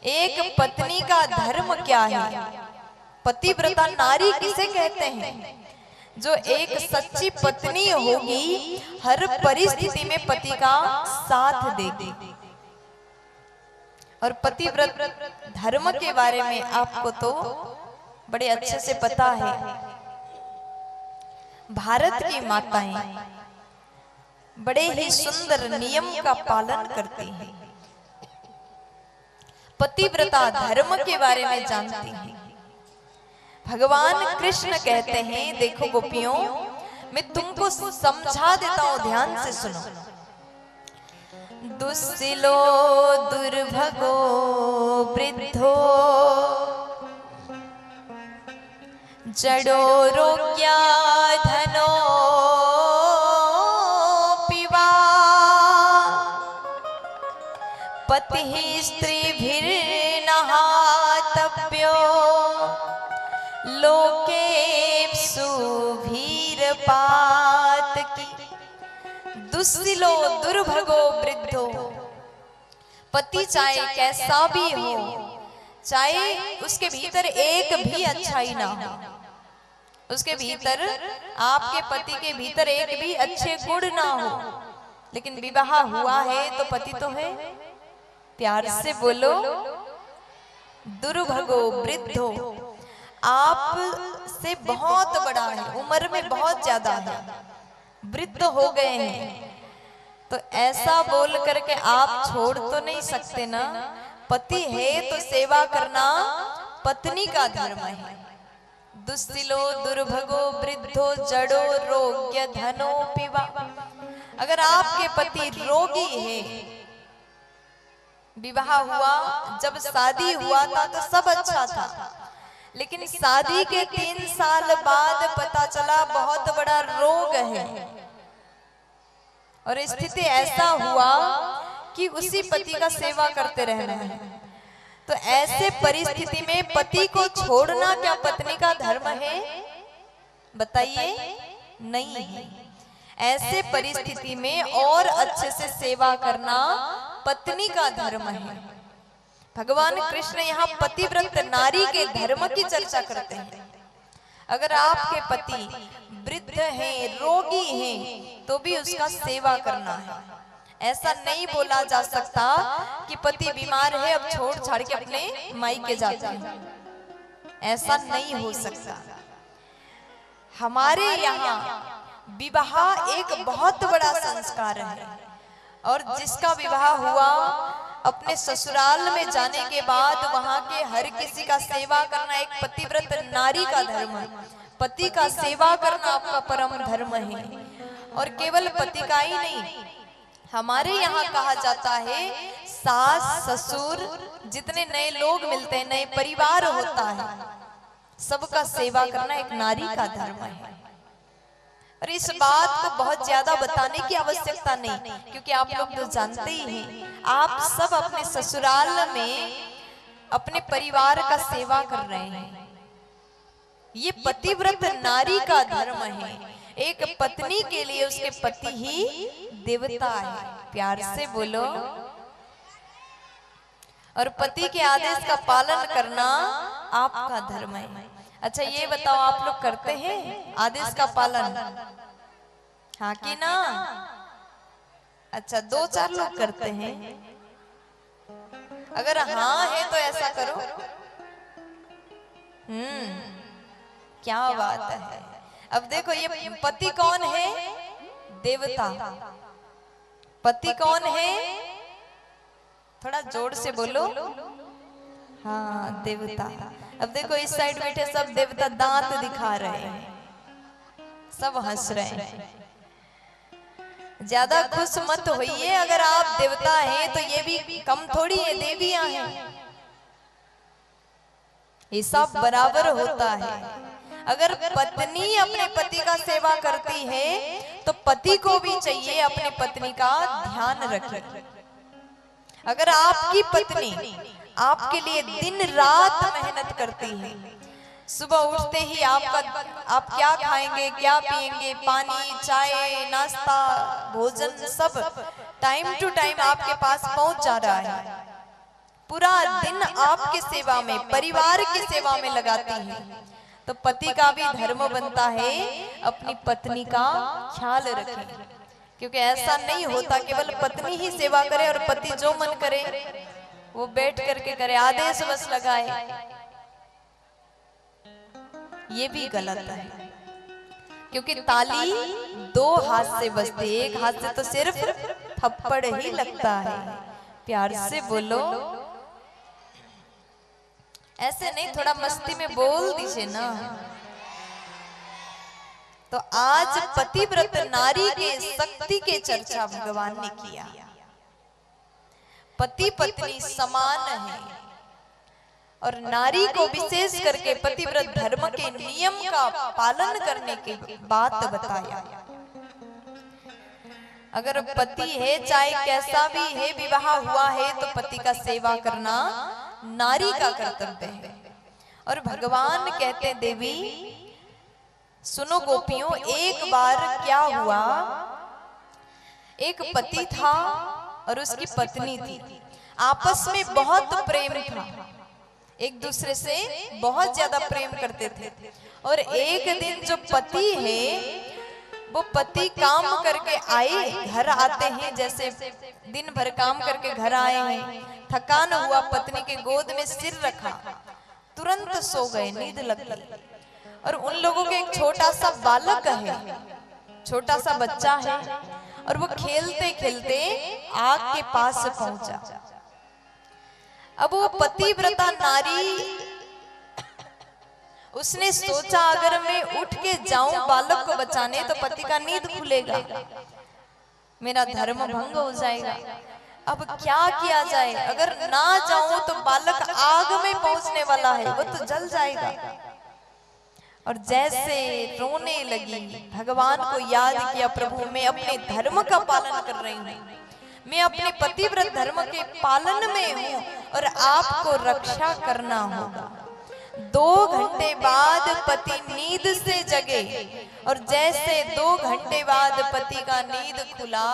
एक पत्नी का धर्म क्या है, पतिव्रता नारी किसे कहते हैं? जो एक सच्ची पत्नी होगी, हर परिस्थिति में पति का साथ देगी। और पतिव्रत धर्म के बारे में आपको तो बड़े अच्छे से पता है। भारत की माताएं बड़े ही सुंदर नियम का पालन करती हैं, पतिव्रता धर्म के बारे में जानती हैं। भगवान कृष्ण कहते हैं, देखो गोपियों, मैं तुमको समझा देता हूं, ध्यान से सुनो। दुस्सिलो दुर्भगो वृद्धो जडो रोग्या धनो पिवा पतिः स्त्रीभिर्नहातव्यो लोकेप्सु भीरपातकी। दुस्सिलो दुर्भगो वृद्धो, पति चाहे कैसा भी हो, चाहे उसके भीतर एक भी अच्छाई ना हो, उसके भीतर, आपके पति के भीतर एक भी अच्छे गुण ना हो, लेकिन विवाह हुआ है तो पति तो है। प्यार से बोलो, दुर्भगो वृद्धो, आप से बहुत बड़ा है, उम्र में बहुत ज्यादा है, वृद्ध हो गए हैं, तो ऐसा बोल करके आप छोड़ तो नहीं सकते ना। पति है तो सेवा करना पत्नी का धर्म है। दुस्सिलो दुर्भगो वृद्धो जड़ो रोग्य धनो पिवा। अगर आपके पति रोगी है, विवाह हुआ, जब शादी हुआ था तो सब अच्छा था, लेकिन शादी के 3 साल बाद पता चला बहुत बड़ा रोग है, और स्थिति ऐसा हुआ कि उसी पति का सेवा करते रहना है। तो ऐसे परिस्थिति में पति को छोड़ना क्या पत्नी का धर्म है? बताइए, नहीं है। ऐसे परिस्थिति में और अच्छे से सेवा करना पत्नी का धर्म है। भगवान कृष्ण यहाँ पतिव्रत नारी के धर्म की चर्चा करते हैं। अगर आपके पति वृद्ध हैं, रोगी हैं, तो भी उसका सेवा करना है। ऐसा नहीं बोला जा सकता कि पति बीमार है, अब छोड़ छाड़ के अपने मायके जाते हैं, ऐसा नहीं हो सकता। हमारे यहाँ विवाह एक बहुत बड़ा संस्कार है, और जिसका विवाह हुआ, अपने ससुराल में जाने के बाद वहां के हर किसी का सेवा करना एक पतिव्रत नारी का धर्म है। पति का सेवा करना आपका परम धर्म है। और केवल पति का ही नहीं, हमारे यहाँ कहा जाता है, सास ससुर जितने नए लोग मिलते हैं, नए परिवार होता है, सबका सेवा करना एक नारी का धर्म है। और इस बात को बहुत ज्यादा बताने की आवश्यकता नहीं, क्योंकि आप लोग तो जानते ही हैं, आप सब अपने ससुराल में अपने परिवार का सेवा कर रहे हैं। ये पतिव्रत नारी का धर्म है। एक पत्नी के लिए उसके पति ही देवता है। प्यार से बोलो। और पति के आदेश का पालन करना आपका धर्म है। अच्छा ये बताओ, आप लोग करते हैं आदेश का पालन? हाँ कि ना? अच्छा 2-4 लोग करते हैं। अगर हाँ है तो ऐसा करो। क्या बात है। अब देखो, ये पति कौन है? देवता। पति कौन है? थोड़ा जोर से बोलो। हाँ, देवता। अब देखो, इस साइड बैठे सब देवता दांत दिखा रहे हैं, सब हंस रहे हैं। ज्यादा खुश मत होइए, अगर आप देवता हैं तो ये भी कम थोड़ी है, देवियां हैं। हिसाब बराबर होता है। अगर पत्नी अपने पति का सेवा करती है तो पति को भी चाहिए अपनी पत्नी का ध्यान रखे। अगर आपकी पत्नी आपके लिए दिन रात मेहनत करती है, सुबह उठते ही आप क्या खाएंगे, क्या पिएंगे, पानी, चाय, नाश्ता, भोजन सब टाइम टू टाइम आपके पास पहुंच जा रहा है, पूरा दिन आपके सेवा में, परिवार की सेवा में लगाती है, तो पति का भी धर्म बनता है अपनी पत्नी का ख्याल रखें। क्योंकि ऐसा नहीं होता केवल पत्नी ही सेवा करे और पति जो मन करे वो बैठ करके करे, आदेश बस लगाए, ये भी गलत है। क्योंकि ताली दो हाथ से बजती है, एक हाथ से तो सिर्फ थप्पड़ ही लगता है। प्यार से बोलो, ऐसे नहीं, थोड़ा मस्ती में बोल दीजिए ना। तो आज पतिव्रत नारी के शक्ति के चर्चा भगवान ने किया। पति पत्नी समान है और नारी को विशेष करके पतिव्रत धर्म के नियम का पालन करने की बात बताया। अगर पति है, चाहे कैसा भी है, विवाह हुआ है, तो पति का सेवा करना नारी का कर्तव्य है। और भगवान कहते हैं, देवी सुनो गोपियों, एक बार क्या हुआ, एक पति था और उसकी पत्नी थी, आपस में बहुत प्रेम था, एक दूसरे से बहुत ज्यादा प्रेम करते थे। और एक दिन जो पति है वो पति काम करके आए, घर आते हैं, जैसे दिन भर काम करके घर आए हैं, थकान हुआ, पत्नी के गोद में सिर रखा, तुरंत सो गए, नींद लग गई। और उन लोगों के एक छोटा सा बालक है, छोटा सा बच्चा है, और वो खेलते खेलते आग के पास पहुंचा। अब वो पतिव्रता नारी, उसने सोचा अगर मैं उठ के जाऊं बालक को बचाने तो पति का नींद खुलेगा, मेरा धर्म भंग हो जाएगा। अब क्या किया जाए, अगर ना जाऊं तो बालक आग में पहुंचने वाला है, वो तो जल जाएगा। और जैसे रोने लगी, भगवान को याद किया, प्रभु मैं अपने धर्म का पालन कर रही हूँ, मैं अपने पतिव्रत धर्म के पालन में हूँ और आपको रक्षा करना होगा। 2 घंटे बाद पति नींद से जगे और जैसे 2 घंटे बाद पति का नींद खुला,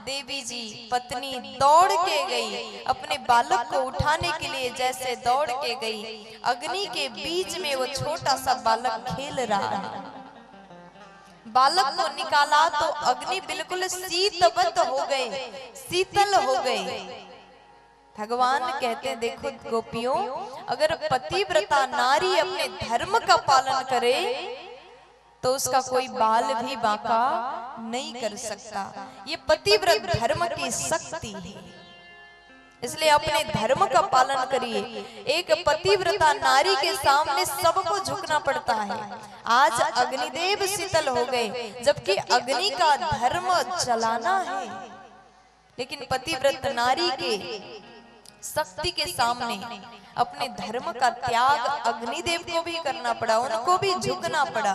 देवी जी पत्नी दौड़ के गई, अपने बालक को उठाने के लिए जैसे दौड़ के गई, अग्नि के बीच में वो छोटा सा बालक खेल रहा है। बालक को निकाला तो अग्नि बिल्कुल शीतवत हो गए, शीतल हो गए। भगवान कहते हैं, देखो गोपियों, अगर पतिव्रता नारी अपने धर्म का पालन करे तो उसका कोई बाल भी बांका नहीं कर सकता। ये पतिव्रत धर्म की शक्ति है, इसलिए अपने धर्म का पालन करिए। एक पतिव्रता नारी के सामने सबको झुकना पड़ता है। आज अग्निदेव शीतल हो गए, जबकि अग्नि का धर्म चलाना है, लेकिन पतिव्रत नारी के शक्ति के सामने अपने धर्म का त्याग अग्निदेव को भी करना पड़ा, उनको भी झुकना पड़ा।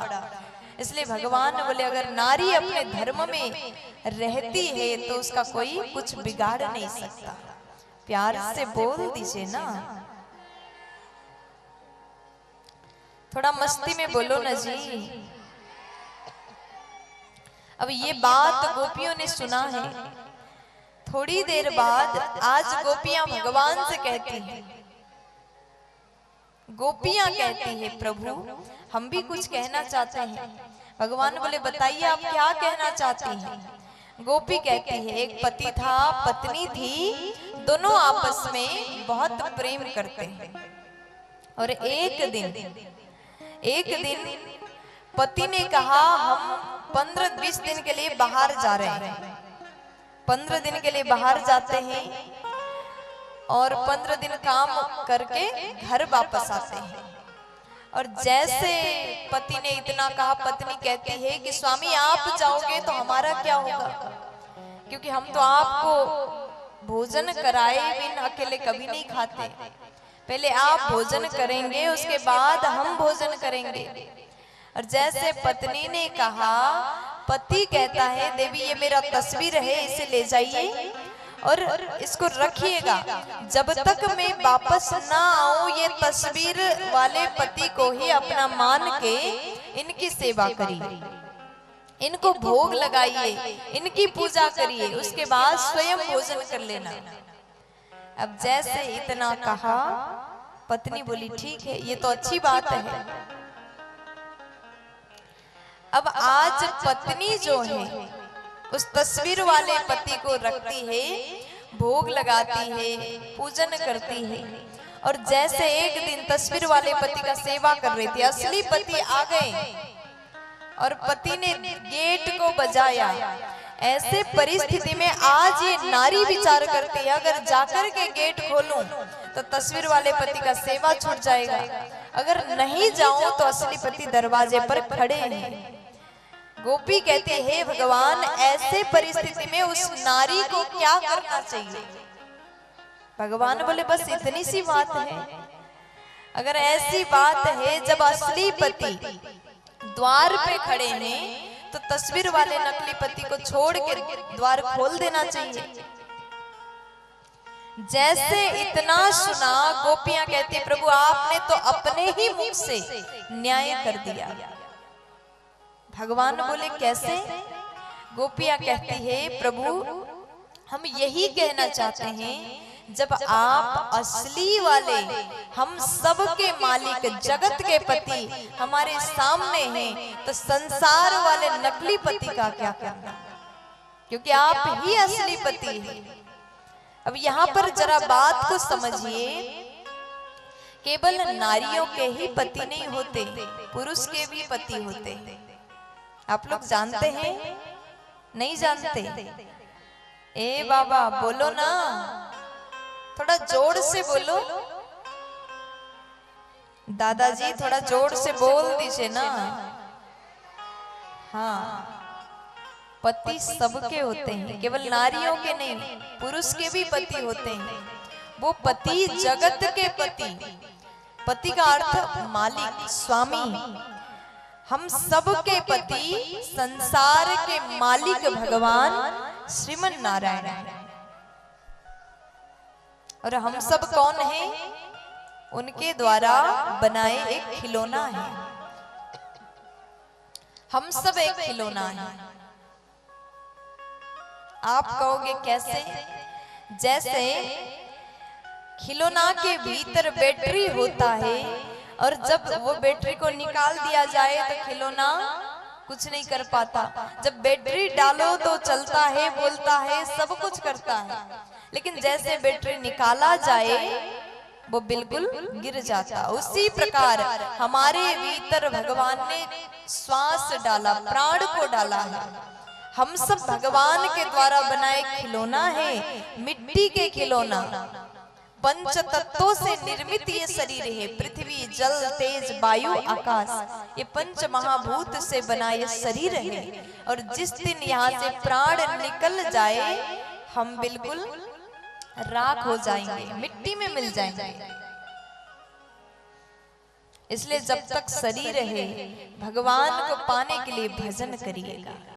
इसलिए भगवान बोले, अगर नारी अपने धर्म में रहती है तो उसका कोई कुछ बिगाड़ नहीं सकता। प्यार से बोल दीजिए ना, थोड़ा मस्ती में बोलो ना जी। अब ये बात गोपियों ने सुना है। थोड़ी देर बाद आज गोपियां भगवान से कहती हैं, गोपियां कहती हैं, प्रभु हम भी कुछ कहना चाहते हैं। भगवान बोले, बताइए आप क्या कहना चाहती हैं। गोपी कहती है, एक पति था, पत्नी थी, दोनों आपस में बहुत प्रेम करते हैं। और एक दिन पति ने कहा, हम 15-20 दिन के लिए बाहर जा रहे हैं। 15 दिन के लिए बाहर जाते हैं और 15 दिन काम करके घर वापस आते हैं। और जैसे पति ने इतना कहा, पत्नी कहती है कि स्वामी आप जाओगे तो हमारा क्या होगा, क्योंकि हम तो आपको भोजन कराए बिन अकेले कभी नहीं खाते, पहले आप भोजन करेंगे उसके बाद हम भोजन करेंगे। और जैसे पत्नी ने कहा, पति कहता है, देवी ये मेरा तस्वीर है, इसे ले जाइए और इसको रखिएगा, जब तक मैं वापस ना आऊं ये तस्वीर वाले पति को ही अपना मान के इनकी सेवा करिए, इनको भोग लगाइए, इनकी पूजा करिए, उसके बाद स्वयं भोजन कर लेना। अब जैसे इतना कहा, पत्नी बोली ठीक है, ये तो अच्छी बात है। अब आज पत्नी जो है उस तस्वीर वाले पति को रखती है, भोग लगाती है, पूजन करती है। और जैसे एक दिन तस्वीर वाले पति का सेवा कर रही थी, असली पति आ गए और पति ने गेट को बजाया। ऐसे परिस्थिति में आज ये नारी विचार करती है, अगर जाकर के गेट खोलूं तो तस्वीर वाले पति का सेवा छूट जाएगा, अगर नहीं जाऊं तो असली पति दरवाजे पर खड़े हैं। गोपी कहती है, हे भगवान, ऐसे परिस्थिति में उस नारी को क्या करना चाहिए? भगवान बोले, बस इतनी सी बात है। अगर ऐसी बात है, जब असली पति द्वार पे खड़े हैं तो तस्वीर वाले नकली पति को छोड़ के द्वार खोल देना चाहिए। जैसे इतना सुना, गोपियां कहती, प्रभु आपने तो अपने ही मुख से न्याय कर दिया। भगवान बोले, कैसे? गोपियां कहती है, प्रभु हम यही कहना चाहते हैं, जब आप असली वाले, हम सब के मालिक, जगत के पति हमारे सामने हैं, तो संसार वाले नकली पति का क्या करना, क्योंकि आप ही असली पति हैं। अब यहाँ पर जरा बात को समझिए, केवल नारियों के ही पति नहीं होते, पुरुष के भी पति होते हैं। आप लोग जानते हैं? नहीं जानते? ए बाबा बोलो ना, थोड़ा जोर से बोलो। दादाजी थोड़ा जोर से बोल दीजिए ना। हाँ, पति सबके होते हैं, केवल नारियों के नहीं, पुरुष के भी पति होते हैं। वो पति जगत के पति, पति का अर्थ मालिक, स्वामी। हम सब के पति संसार के मालिक भगवान श्रीमन नारायण है। और हम सब कौन हैं? उनके द्वारा बनाए एक खिलौना है। हम सब एक खिलौना है। आप कहोगे कैसे? जैसे खिलौना के भीतर बैटरी होता है, और जब वो बैटरी को निकाल दिया जाए तो खिलौना कुछ नहीं कर पाता। जब बैटरी डालो तो चलता है, बोलता है, सब कुछ करता है। लेकिन जैसे बैटरी निकाला जाए वो बिल्कुल गिर जाता। उसी प्रकार हमारे भीतर भगवान ने श्वास डाला, प्राण को डाला है। हम सब भगवान के द्वारा बनाए खिलौना है, मिट्टी के खिलौना। पंच तत्वों से निर्मित ये शरीर है, पृथ्वी, जल, तेज, वायु, आकाश। ये पंच महाभूत से बना ये शरीर है। और जिस दिन यहाँ से प्राण निकल जाए, हम बिल्कुल राख हो जाएंगे, मिट्टी में मिल जाएंगे। इसलिए जब तक शरीर है, भगवान को पाने के लिए भजन करिएगा।